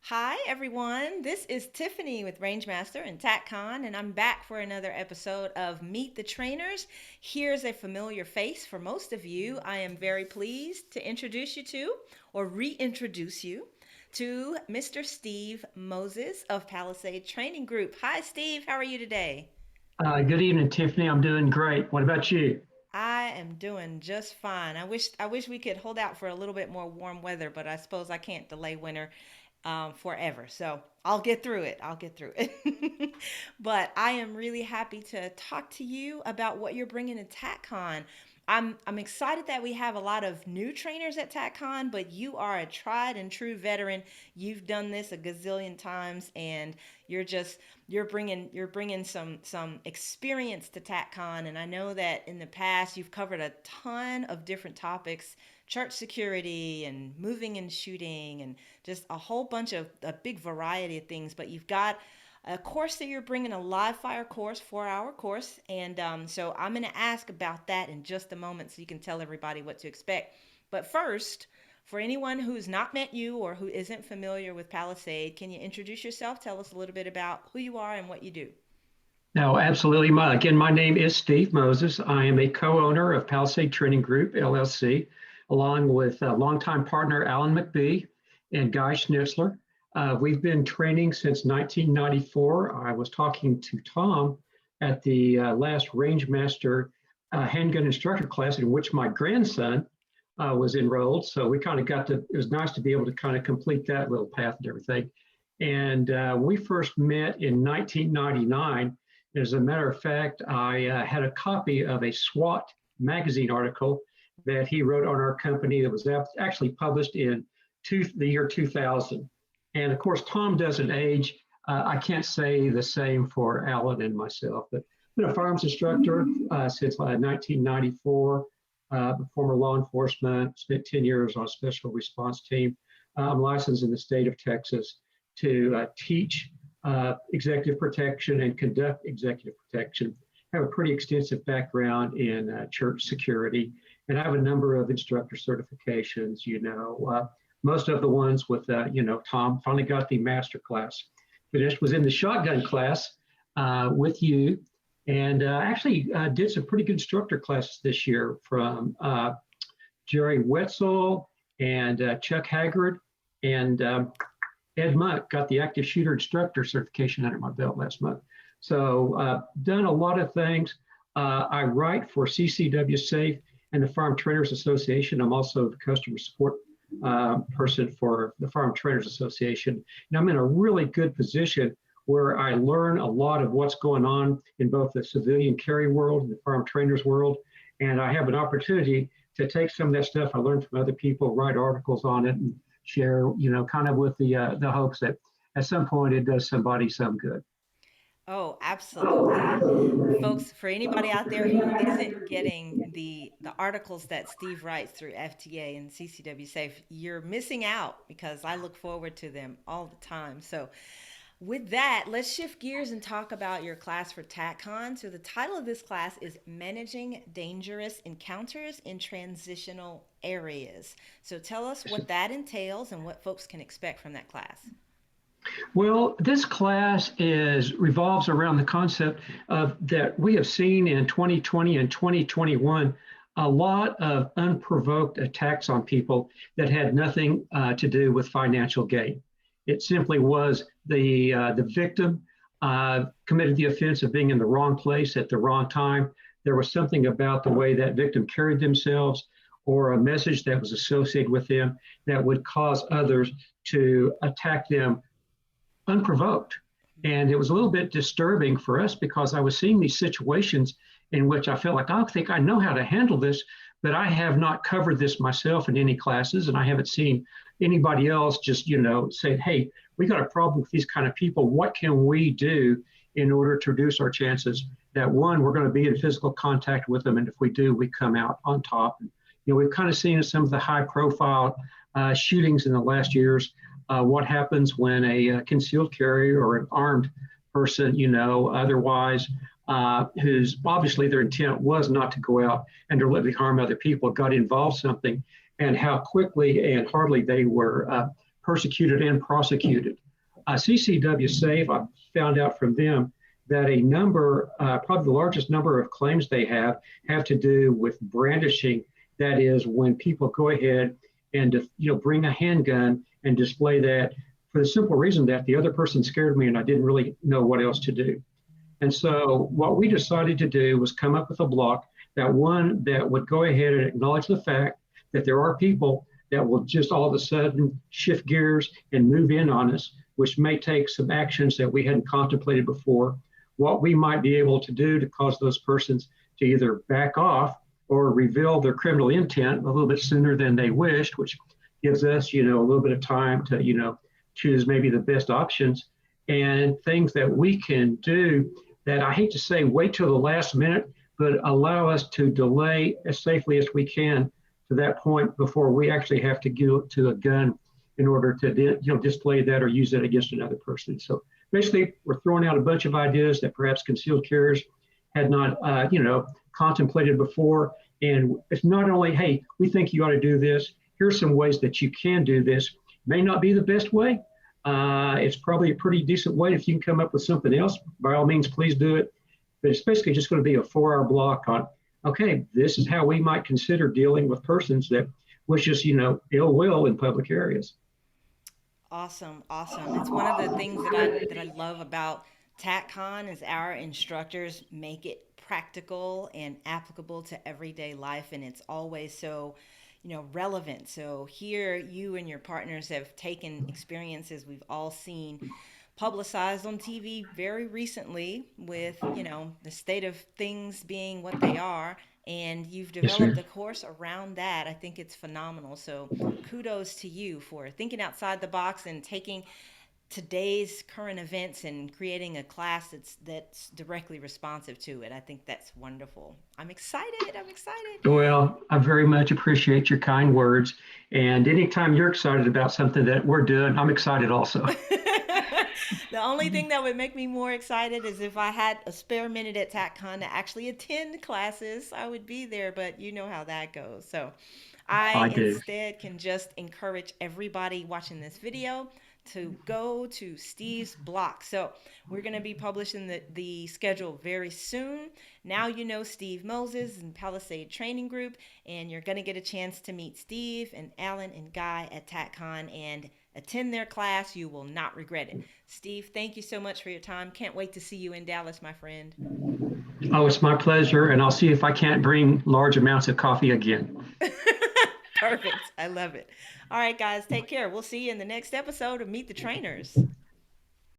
Hi, everyone. This is Tiffany with Rangemaster and TacCon, and I'm back for another episode of Meet the Trainers. Here's a familiar face for most of you. I am very pleased to introduce you to, or reintroduce you to, Mr. Steve Moses of Palisade Training Group. Hi, Steve. How are you today? Good evening, Tiffany. I'm doing great. What about you? I am doing just fine. I wish we could hold out for a little bit more warm weather, but I suppose I can't delay winter forever. So I'll get through it. I'll get through it. But I am really happy to talk to you about what you're bringing to TacCon. I'm excited that we have a lot of new trainers at TacCon, but you are a tried and true veteran. You've done this a gazillion times, and you're just you're bringing some experience to TacCon. And I know that in the past you've covered a ton of different topics, church security and moving and shooting, and just a whole bunch of a big variety of things. But you've got a course that you're bringing, a live fire course, 4 hour course. And so I'm going to ask about that in just a moment so you can tell everybody what to expect. But first, for anyone who's not met you or who isn't familiar with Palisade, can you introduce yourself? Tell us a little bit about who you are and what you do. No, absolutely. Again, my name is Steve Moses. I am a co-owner of Palisade Training Group, LLC, along with longtime partner Alan McBee and Guy Schnitzler. We've been training since 1994. I was talking to Tom at the last Range Master handgun instructor class in which my grandson was enrolled. So we kind of it was nice to be able to kind of complete that little path and everything. And we first met in 1999. As a matter of fact, I had a copy of a SWAT magazine article that he wrote on our company that was actually published in the year 2000. And of course, Tom doesn't age. I can't say the same for Alan and myself, but I've been a firearms instructor since 1994, former law enforcement, spent 10 years on a special response team. I'm licensed in the state of Texas to teach executive protection and conduct executive protection. I have a pretty extensive background in church security, and I have a number of instructor certifications. Most of the ones with, Tom finally got the master class finished, was in the shotgun class with you, and actually did some pretty good instructor classes this year from Jerry Wetzel and Chuck Haggard and Ed Monk. Got the active shooter instructor certification under my belt last month. So done a lot of things. I write for CCW Safe and the Farm Trainers Association. I'm also the customer support person for the Farm Trainers Association. And I'm in a really good position where I learn a lot of what's going on in both the civilian carry world and the farm trainers world. And I have an opportunity to take some of that stuff I learned from other people, write articles on it, and share, kind of with the hopes that at some point it does somebody some good. Oh, absolutely. Folks, for anybody out there who isn't getting the articles that Steve writes through FTA and CCW Safe, you're missing out because I look forward to them all the time. So, with that, let's shift gears and talk about your class for TACCON. So, the title of this class is Managing Dangerous Encounters in Transitional Areas. So, tell us what that entails and what folks can expect from that class. Well, this class revolves around the concept of that we have seen in 2020 and 2021 a lot of unprovoked attacks on people that had nothing to do with financial gain. It simply was the victim committed the offense of being in the wrong place at the wrong time. There was something about the way that victim carried themselves or a message that was associated with them that would cause others to attack them unprovoked. And it was a little bit disturbing for us because I was seeing these situations in which I felt like, I think I know how to handle this, but I have not covered this myself in any classes. And I haven't seen anybody else just, say, hey, we got a problem with these kind of people. What can we do in order to reduce our chances that one, we're going to be in physical contact with them. And if we do, we come out on top. And, we've kind of seen some of the high profile shootings in the last years. What happens when a concealed carrier or an armed person, otherwise, whose obviously their intent was not to go out and deliberately harm other people, got involved in something, and how quickly and hardly they were persecuted and prosecuted. CCW Safe, I found out from them that a number, probably the largest number of claims they have to do with brandishing. That is, when people go ahead and bring a handgun and display that for the simple reason that the other person scared me and I didn't really know what else to do. And so what we decided to do was come up with a block that would go ahead and acknowledge the fact that there are people that will just all of a sudden shift gears and move in on us, which may take some actions that we hadn't contemplated before. What we might be able to do to cause those persons to either back off or reveal their criminal intent a little bit sooner than they wished, which gives us, a little bit of time to, choose maybe the best options and things that we can do that I hate to say wait till the last minute, but allow us to delay as safely as we can to that point before we actually have to go to a gun in order to display that or use it against another person. So basically, we're throwing out a bunch of ideas that perhaps concealed carriers had not, contemplated before. And it's not only, hey, we think you ought to do this. Here's some ways that you can do this. May not be the best way. It's probably a pretty decent way. If you can come up with something else, by all means, please do it. But it's basically just going to be a 4-hour block on, okay, this is how we might consider dealing with persons that wish us, ill will in public areas. Awesome, awesome. It's one of the things that I love about TacCon is our instructors make it practical and applicable to everyday life, and it's always so, relevant. So here, you and your partners have taken experiences we've all seen publicized on TV very recently with, the state of things being what they are. And you've Yes, developed sir. a course around that. I think it's phenomenal. So kudos to you for thinking outside the box and taking today's current events and creating a class that's directly responsive to it. I think that's wonderful. I'm excited. I'm excited. Well, I very much appreciate your kind words. And anytime you're excited about something that we're doing, I'm excited also. The only thing that would make me more excited is if I had a spare minute at TacCon to actually attend classes. I would be there, but you know how that goes. So I I do. instead can just encourage everybody watching this video to go to Steve's blog. So we're going to be publishing the schedule very soon. Now you know Steve Moses and Palisade Training Group, and you're going to get a chance to meet Steve and Alan and Guy at TacCon and attend their class. You will not regret it. Steve, thank you so much for your time. Can't wait to see you in Dallas, my friend. Oh, it's my pleasure. And I'll see if I can't bring large amounts of coffee again. Perfect. I love it. All right, guys, take care. We'll see you in the next episode of Meet the Trainers.